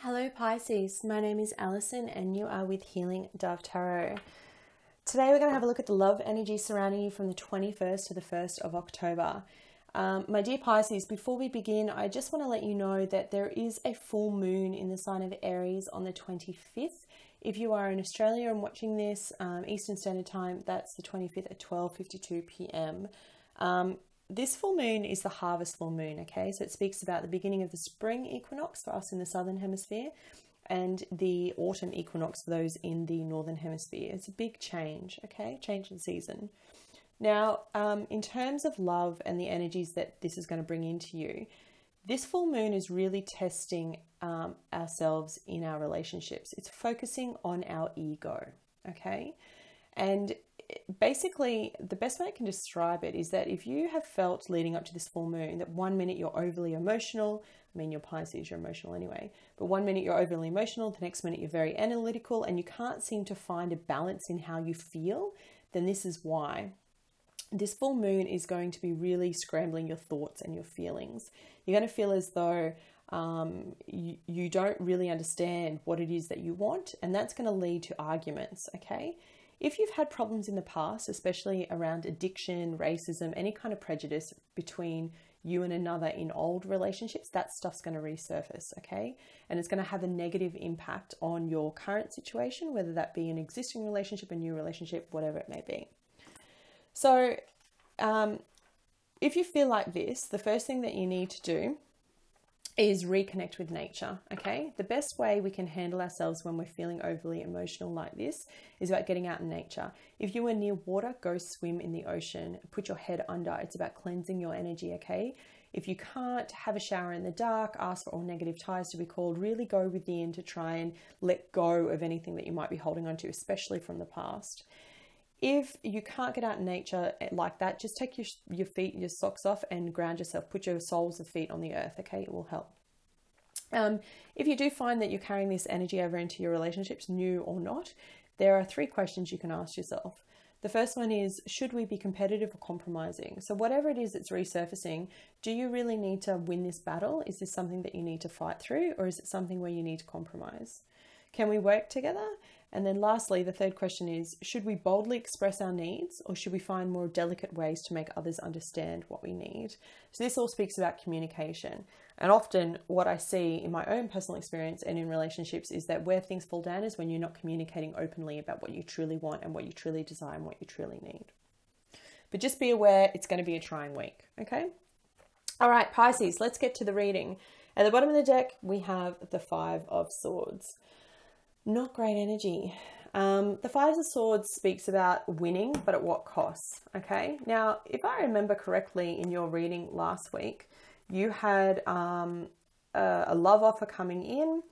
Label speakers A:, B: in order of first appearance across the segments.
A: Hello Pisces, my name is Alison and you are with Healing Dove Tarot. Today we're going to have a look at the love energy surrounding you from the 21st to the 1st of October. My dear Pisces, before we begin, I just want to let you know that there is a full moon in the sign of Aries on the 25th. If you are in Australia and watching this Eastern Standard Time, that's the 25th at 12:52 p.m. This full moon is the harvest full moon, okay? So it speaks about the beginning of the spring equinox for us in the southern hemisphere and the autumn equinox for those in the northern hemisphere. It's a big change, okay? Change in season. Now, in terms of love and the energies that this is going to bring into you, this full moon is really testing ourselves in our relationships. It's focusing on our ego, okay? And basically, the best way I can describe it is that if you have felt leading up to this full moon that 1 minute you're overly emotional, I mean, you're Pisces, you're emotional anyway, but 1 minute you're overly emotional, the next minute you're very analytical, and you can't seem to find a balance in how you feel, then this is why. This full moon is going to be really scrambling your thoughts and your feelings. You're going to feel as though you don't really understand what it is that you want, and that's going to lead to arguments, okay? If you've had problems in the past, especially around addiction, racism, any kind of prejudice between you and another in old relationships, that stuff's going to resurface, okay? And it's going to have a negative impact on your current situation, whether that be an existing relationship, a new relationship, whatever it may be. So if you feel like this, the first thing that you need to do is reconnect with nature, okay? The best way we can handle ourselves when we're feeling overly emotional like this is about getting out in nature. If you are near water, go swim in the ocean. Put your head under. It's about cleansing your energy, okay? If you can't have a shower in the dark, ask for all negative ties to be called. Really go within to try and let go of anything that you might be holding on to, especially from the past. If you can't get out in nature like that, just take your feet, your socks off and ground yourself. Put your soles of feet on the earth, okay? It will help. If you do find that you're carrying this energy over into your relationships, new or not, there are 3 questions you can ask yourself. The first one is, should we be competitive or compromising? So whatever it is that's resurfacing, do you really need to win this battle? Is this something that you need to fight through, or is it something where you need to compromise? Can we work together? And then lastly, the third question is, should we boldly express our needs, or should we find more delicate ways to make others understand what we need? So this all speaks about communication. And often what I see in my own personal experience and in relationships is that where things fall down is when you're not communicating openly about what you truly want and what you truly desire and what you truly need. But just be aware it's going to be a trying week, okay? All right, Pisces, let's get to the reading. At the bottom of the deck, we have the 5 of Swords. Not great energy. The 5 of Swords speaks about winning, but at what cost? Okay. Now, if I remember correctly in your reading last week, you had a love offer coming in,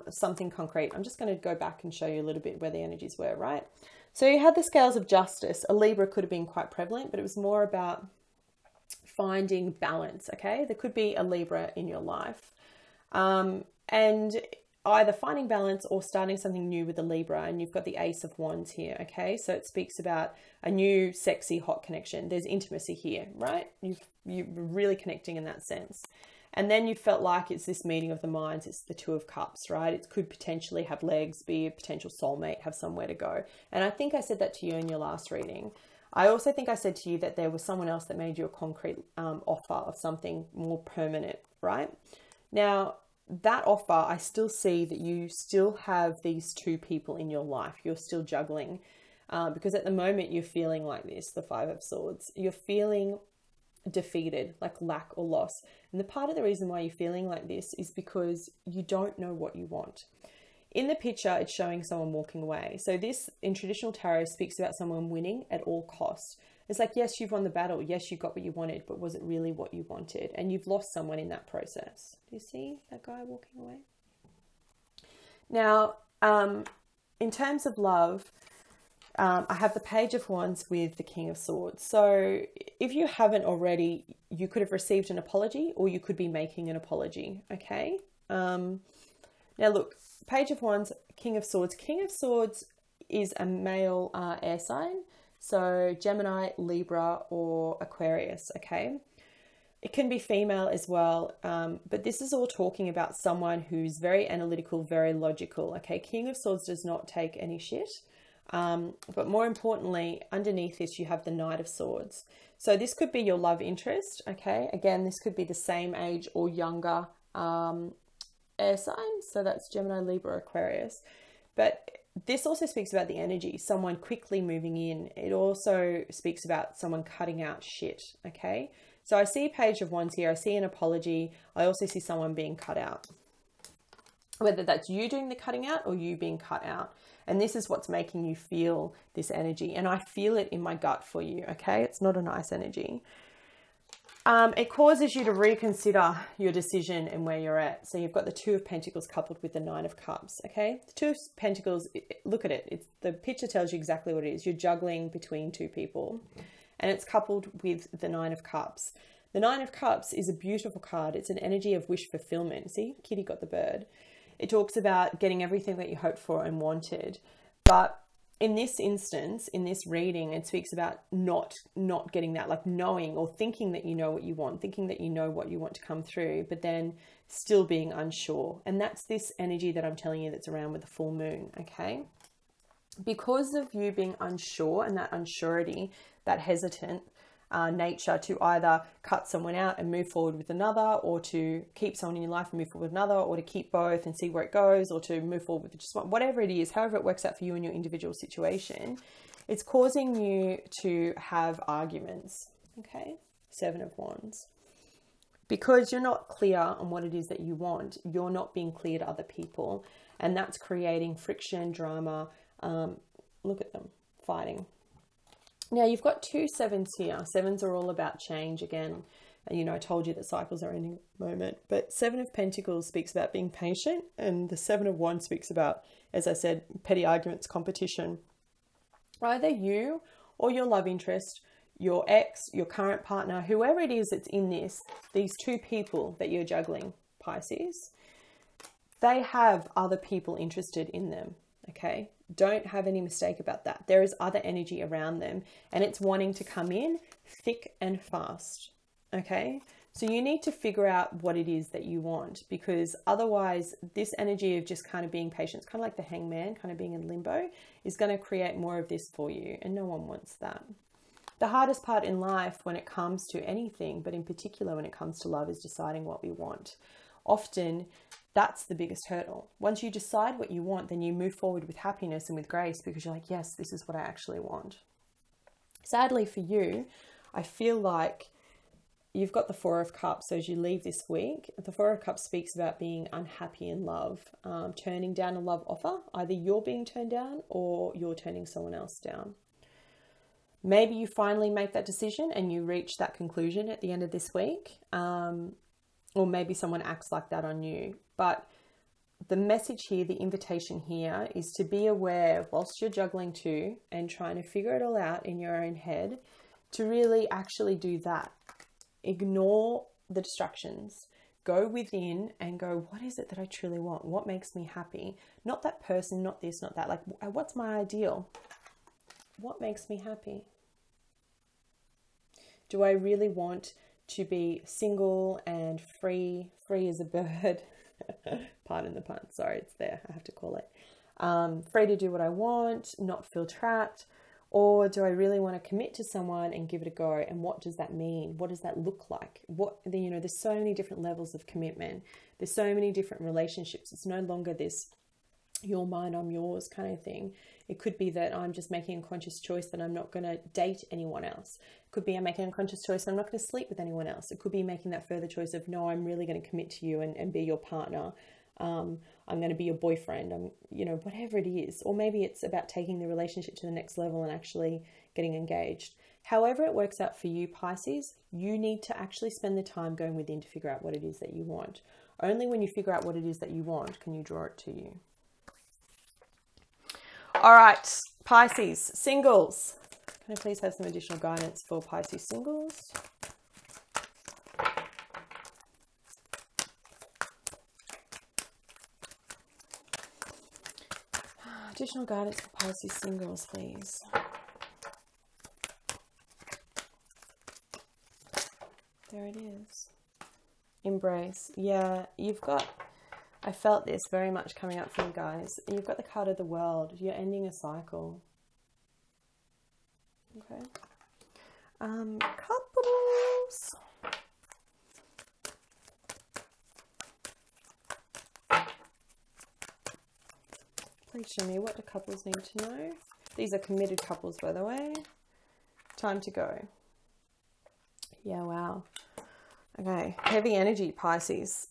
A: something concrete. I'm just going to go back and show you a little bit where the energies were, right? So you had the Scales of Justice. A Libra could have been quite prevalent, but it was more about finding balance, okay? There could be a Libra in your life. And either finding balance or starting something new with the Libra, and you've got the Ace of Wands here, okay? So it speaks about a new, sexy, hot connection. There's intimacy here, right? You're really connecting in that sense. And then you felt like it's this meeting of the minds. It's the 2 of Cups, right? It could potentially have legs, be a potential soulmate, have somewhere to go. And I think I said that to you in your last reading. I also think I said to you that there was someone else that made you a concrete offer of something more permanent, right? Now, that offer, I still see that you still have these 2 people in your life. You're still juggling because at the moment you're feeling like this, the 5 of Swords. You're feeling defeated, like lack or loss. And the part of the reason why you're feeling like this is because you don't know what you want. In the picture, it's showing someone walking away. So this, in traditional tarot, speaks about someone winning at all costs. It's like, yes, you've won the battle. Yes, you got what you wanted, but was it really what you wanted? And you've lost someone in that process. Do you see that guy walking away? Now, in terms of love, I have the Page of Wands with the King of Swords. So if you haven't already, you could have received an apology or you could be making an apology, okay? Now look, Page of Wands, King of Swords. King of Swords is a male air sign. So Gemini, Libra, or Aquarius, okay? It can be female as well, but this is all talking about someone who's very analytical, very logical. Okay, King of Swords does not take any shit. But more importantly, underneath this, you have the Knight of Swords. So this could be your love interest. Okay, again, this could be the same age or younger air signs. So that's Gemini, Libra, Aquarius. But this also speaks about the energy, someone quickly moving in. It also speaks about someone cutting out shit, okay? So I see Page of Wands here. I see an apology. I also see someone being cut out. Whether that's you doing the cutting out or you being cut out. And this is what's making you feel this energy. And I feel it in my gut for you, okay? It's not a nice energy. It causes you to reconsider your decision and where you're at. So you've got the Two of Pentacles coupled with the Nine of Cups, okay? The Two of Pentacles, look at it. The picture tells you exactly what it is. You're juggling between two people. And it's coupled with the Nine of Cups. The Nine of Cups is a beautiful card. It's an energy of wish fulfillment. See, Kitty got the bird. It talks about getting everything that you hoped for and wanted. But in this instance, in this reading, it speaks about not getting that, like knowing or thinking that you know what you want, thinking that you know what you want to come through, but then still being unsure. And that's this energy that I'm telling you that's around with the full moon, okay? Because of you being unsure and that unsurety, that hesitant nature to either cut someone out and move forward with another, or to keep someone in your life and move forward with another, or to keep both and see where it goes, or to move forward with just one, whatever it is, however it works out for you in your individual situation, it's causing you to have arguments, okay? Seven of Wands. Because you're not clear on what it is that you want, you're not being clear to other people, and that's creating friction, drama. Look at them fighting. Now you've got two sevens here. Sevens are all about change again. And you know, I told you that cycles are ending at the moment. But Seven of Pentacles speaks about being patient. And the Seven of Wands speaks about, as I said, petty arguments, competition. Either you or your love interest, your ex, your current partner, whoever it is that's in this, these two people that you're juggling, Pisces, they have other people interested in them, okay? Don't have any mistake about that. There is other energy around them and it's wanting to come in thick and fast, okay? So you need to figure out what it is that you want, because otherwise this energy of just kind of being patient, it's kind of like the Hangman, kind of being in limbo, is going to create more of this for you, and no one wants that. The hardest part in life when it comes to anything, but in particular when it comes to love, is deciding what we want. Often that's the biggest hurdle. Once you decide what you want, then you move forward with happiness and with grace, because you're like, yes, this is what I actually want. Sadly for you, I feel like you've got the Four of Cups. So as you leave this week, the Four of Cups speaks about being unhappy in love, turning down a love offer. Either you're being turned down or you're turning someone else down. Maybe you finally make that decision and you reach that conclusion at the end of this week. Or maybe someone acts like that on you. But the message here, the invitation here, is to be aware whilst you're juggling two and trying to figure it all out in your own head, to really actually do that. Ignore the distractions. Go within and go, what is it that I truly want? What makes me happy? Not that person, not this, not that. Like, what's my ideal? What makes me happy? Do I really want to be single and free as a bird? Pardon the pun. Sorry, it's there. I have to call it. Free to do what I want, not feel trapped. Or do I really want to commit to someone and give it a go? And what does that mean? What does that look like? There's so many different levels of commitment. There's so many different relationships. It's no longer this you're mine, I'm yours kind of thing. It could be that I'm just making a conscious choice that I'm not going to date anyone else. It could be I'm making a conscious choice that I'm not going to sleep with anyone else. It could be making that further choice of, no, I'm really going to commit to you and be your partner. I'm going to be your boyfriend. Whatever it is. Or maybe it's about taking the relationship to the next level and actually getting engaged. However it works out for you, Pisces, you need to actually spend the time going within to figure out what it is that you want. Only when you figure out what it is that you want can you draw it to you. All right, Pisces, singles. Can I please have some additional guidance for Pisces singles? Additional guidance for Pisces singles, please. There it is. Embrace. Yeah, you've got, I felt this very much coming up for you guys. You've got the card of the World. You're ending a cycle. Okay. Couples. Please show me, what do couples need to know? These are committed couples, by the way. Time to go. Yeah, wow. Okay, heavy energy, Pisces.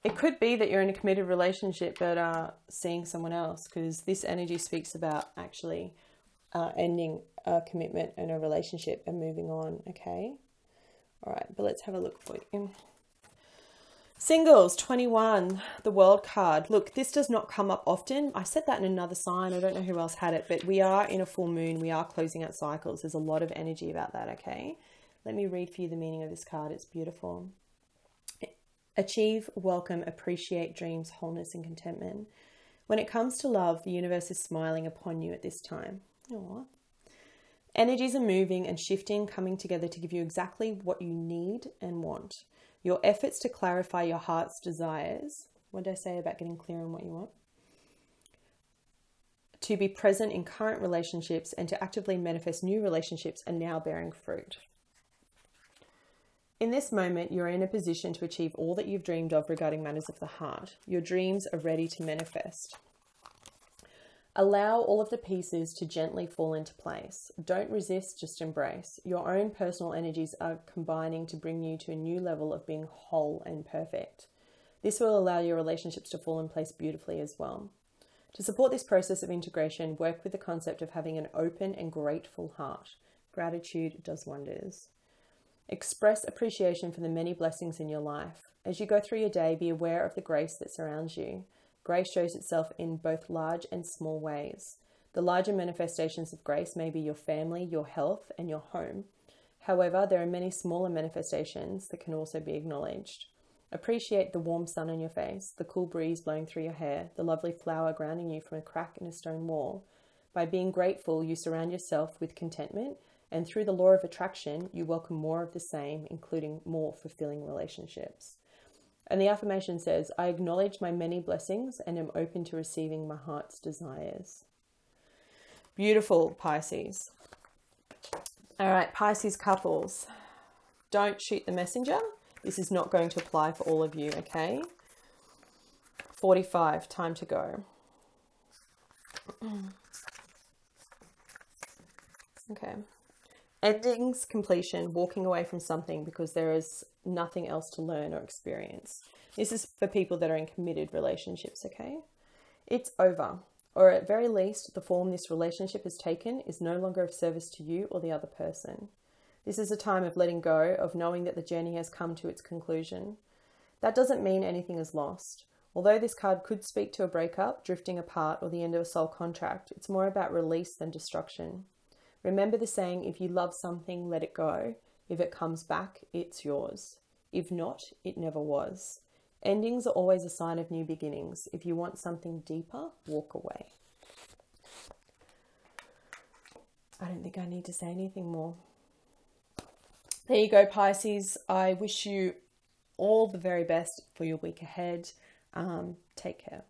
A: It could be that you're in a committed relationship but seeing someone else, because this energy speaks about actually ending a commitment and a relationship and moving on, okay? All right, but let's have a look for you. Singles, 21, the World card. Look, this does not come up often. I said that in another sign. I don't know who else had it, but we are in a full moon. We are closing out cycles. There's a lot of energy about that, okay? Let me read for you the meaning of this card. It's beautiful. Achieve, welcome, appreciate dreams, wholeness, and contentment. When it comes to love, the universe is smiling upon you at this time. Aww. Energies are moving and shifting, coming together to give you exactly what you need and want. Your efforts to clarify your heart's desires. What did I say about getting clear on what you want? To be present in current relationships and to actively manifest new relationships are now bearing fruit. In this moment, you're in a position to achieve all that you've dreamed of regarding matters of the heart. Your dreams are ready to manifest. Allow all of the pieces to gently fall into place. Don't resist, just embrace. Your own personal energies are combining to bring you to a new level of being whole and perfect. This will allow your relationships to fall in place beautifully as well. To support this process of integration, work with the concept of having an open and grateful heart. Gratitude does wonders. Express appreciation for the many blessings in your life. As you go through your day, be aware of the grace that surrounds you. Grace shows itself in both large and small ways. The larger manifestations of grace may be your family, your health, and your home. However, there are many smaller manifestations that can also be acknowledged. Appreciate the warm sun on your face, the cool breeze blowing through your hair, the lovely flower grounding you from a crack in a stone wall. By being grateful, you surround yourself with contentment, and through the law of attraction, you welcome more of the same, including more fulfilling relationships. And the affirmation says, I acknowledge my many blessings and am open to receiving my heart's desires. Beautiful, Pisces. All right, Pisces couples. Don't shoot the messenger. This is not going to apply for all of you, okay? 45, time to go. Okay. Endings, completion, walking away from something because there is nothing else to learn or experience. This is for people that are in committed relationships, okay? It's over, or at very least, the form this relationship has taken is no longer of service to you or the other person. This is a time of letting go, of knowing that the journey has come to its conclusion. That doesn't mean anything is lost. Although this card could speak to a breakup, drifting apart, or the end of a soul contract, it's more about release than destruction. Remember the saying, if you love something, let it go. If it comes back, it's yours. If not, it never was. Endings are always a sign of new beginnings. If you want something deeper, walk away. I don't think I need to say anything more. There you go, Pisces. I wish you all the very best for your week ahead. Take care.